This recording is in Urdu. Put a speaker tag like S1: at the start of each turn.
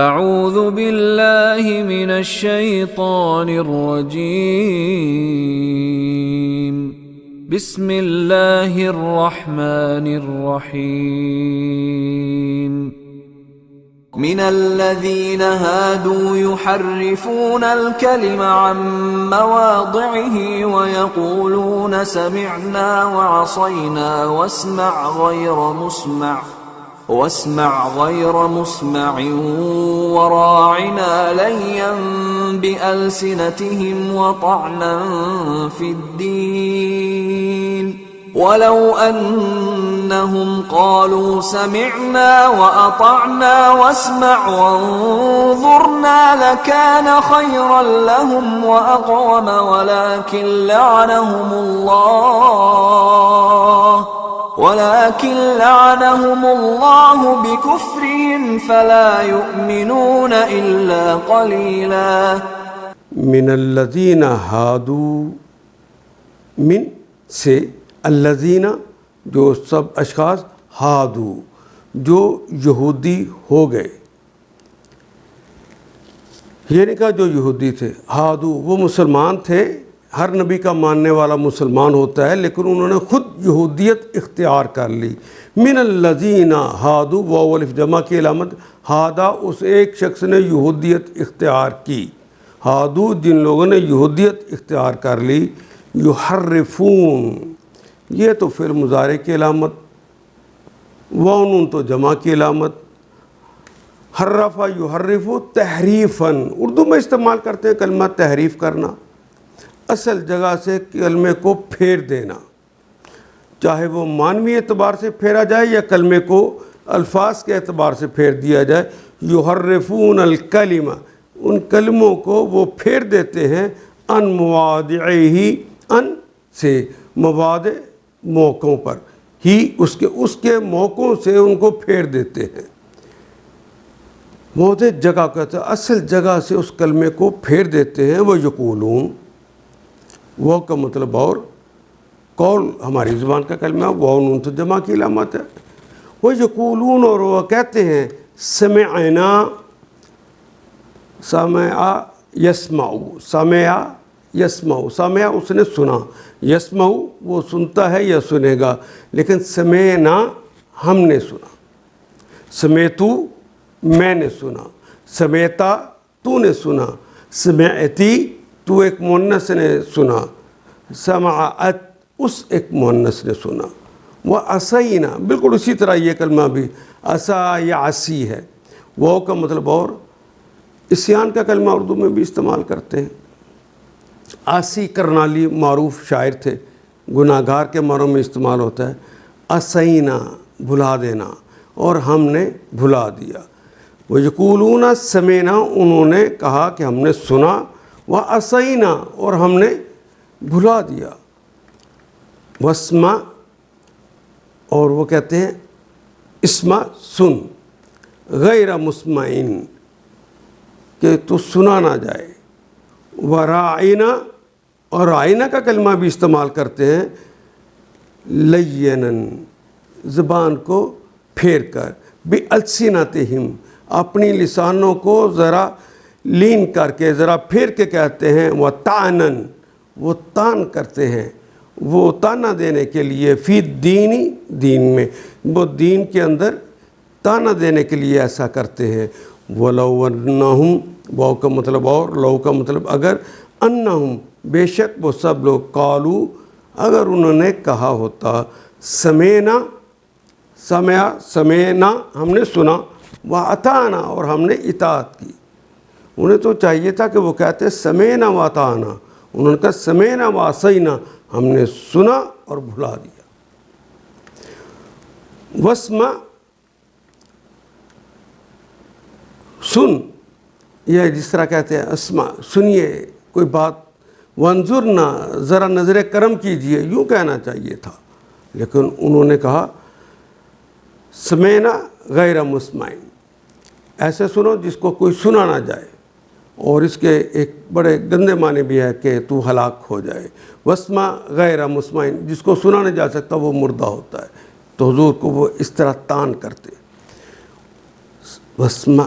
S1: اعوذ باللہ من الشیطان الرجیم بسم اللہ الرحمن الرحیم
S2: من الذين هادوا يحرفون الكلم عن مواضعه ويقولون سمعنا وعصينا واسمع غير مسمع وراعنا ليا بألسنتهم وطعنا في الدين ولو أنهم قالوا سمعنا وأطعنا واسمع وانظرنا لكان خيرا لهم وأقوم ولكن لعنهم الله بكفرهم فلا يؤمنون إلا قليلا.
S3: من الذين هادوا من سے الذین جو سب اشخاص ہادو جو یہودی ہو گئے، یہ نہیں کہا جو یہودی تھے، ہادو وہ مسلمان تھے، ہر نبی کا ماننے والا مسلمان ہوتا ہے، لیکن انہوں نے خود یہودیت اختیار کر لی. من الذین ہادو واو الف جمع کی علامت، ہادا اس ایک شخص نے یہودیت اختیار کی. ہادو جن لوگوں نے یہودیت اختیار کر لی، یحرفون یہ تو فعل مضارع کی علامت، واو نون تو جمع کی علامت. حرفا یحرف تحریفاً اردو میں استعمال کرتے ہیں کلمہ تحریف کرنا، اصل جگہ سے کلمے کو پھیر دینا، چاہے وہ معنوی اعتبار سے پھیرا جائے یا کلمے کو الفاظ کے اعتبار سے پھیر دیا جائے. یحرفون الکلمہ ان کلموں کو وہ پھیر دیتے ہیں، ان مواضعہ ان سے مواضع موقعوں پر، ہی اس کے موقعوں سے ان کو پھیر دیتے ہیں. موضع جگہ کہتے ہیں، اصل جگہ سے اس کلمے کو پھیر دیتے ہیں. وہ یقولون وہ کا مطلب اور قول ہماری زبان کا کلمہ، وہ نون تو جمع کی علامت ہے. وہ یقولون اور وہ کہتے ہیں سمعنا، سمع یسمع، سمع یسمع، سمع اس نے سنا، یسمع وہ سنتا ہے یا سنے گا، لیکن سمعنا ہم نے سنا، سمعتو میں نے سنا، سمعتا تو نے سنا، سمعتی تو ایک مؤنث نے سنا، سمعت اس ایک مؤنث نے سنا. وعصینا بالکل اسی طرح یہ کلمہ بھی عصا یا عصی ہے. وہ کا مطلب اور عصیان کا کلمہ اردو میں بھی استعمال کرتے ہیں. عاصی کرنالی معروف شاعر تھے، گناہ گار کے معنوں میں استعمال ہوتا ہے. عصینا بھلا دینا، اور ہم نے بھلا دیا. وہ یقولون سمعنا انہوں نے کہا کہ ہم نے سنا، وعصینا اور ہم نے بھلا دیا. واسمع اور وہ کہتے ہیں اسمع سن، غیر مسمعین کہ تو سنا نہ جائے. وراعنا اور رائنا کا کلمہ بھی استعمال کرتے ہیں، لینن زبان کو پھیر کر، بالسنتہم اپنی لسانوں کو ذرا لین کر کے ذرا پھیر کے کہتے ہیں. وطعنن وہ طعن کرتے ہیں، وہ تانا دینے کے لیے، فی دینی دین میں، وہ دین کے اندر تانا دینے کے لیے ایسا کرتے ہیں. وَلَوْ أَنَّهُمْ واو کا مطلب اور لو کا مطلب اگر، انہم بے شک وہ سب لوگ، قالو اگر انہوں نے کہا ہوتا، سمعنا سمعنا ہم نے سنا، وَأَطَعْنَا اور ہم نے اطاعت کی. انہیں تو چاہیے تھا کہ وہ کہتے سمعنا وَأَطَعْنَا، انہوں نے کہا سمعنا وَعَصَيْنَا ہم نے سنا اور بھلا دیا. واسمع سن، یہ جس طرح کہتے ہیں اسمع سنیے کوئی بات، وانظرنا ذرا نظر کرم کیجئے، یوں کہنا چاہیے تھا، لیکن انہوں نے کہا سمعنا غیر مسمعین، ایسے سنو جس کو کوئی سنا نہ جائے. اور اس کے ایک بڑے گندے معنی بھی ہے کہ تو ہلاک ہو جائے. واسمع غیر مسمعین جس کو سنا نہیں جا سکتا وہ مردہ ہوتا ہے، تو حضور کو وہ اس طرح تان کرتے. واسمع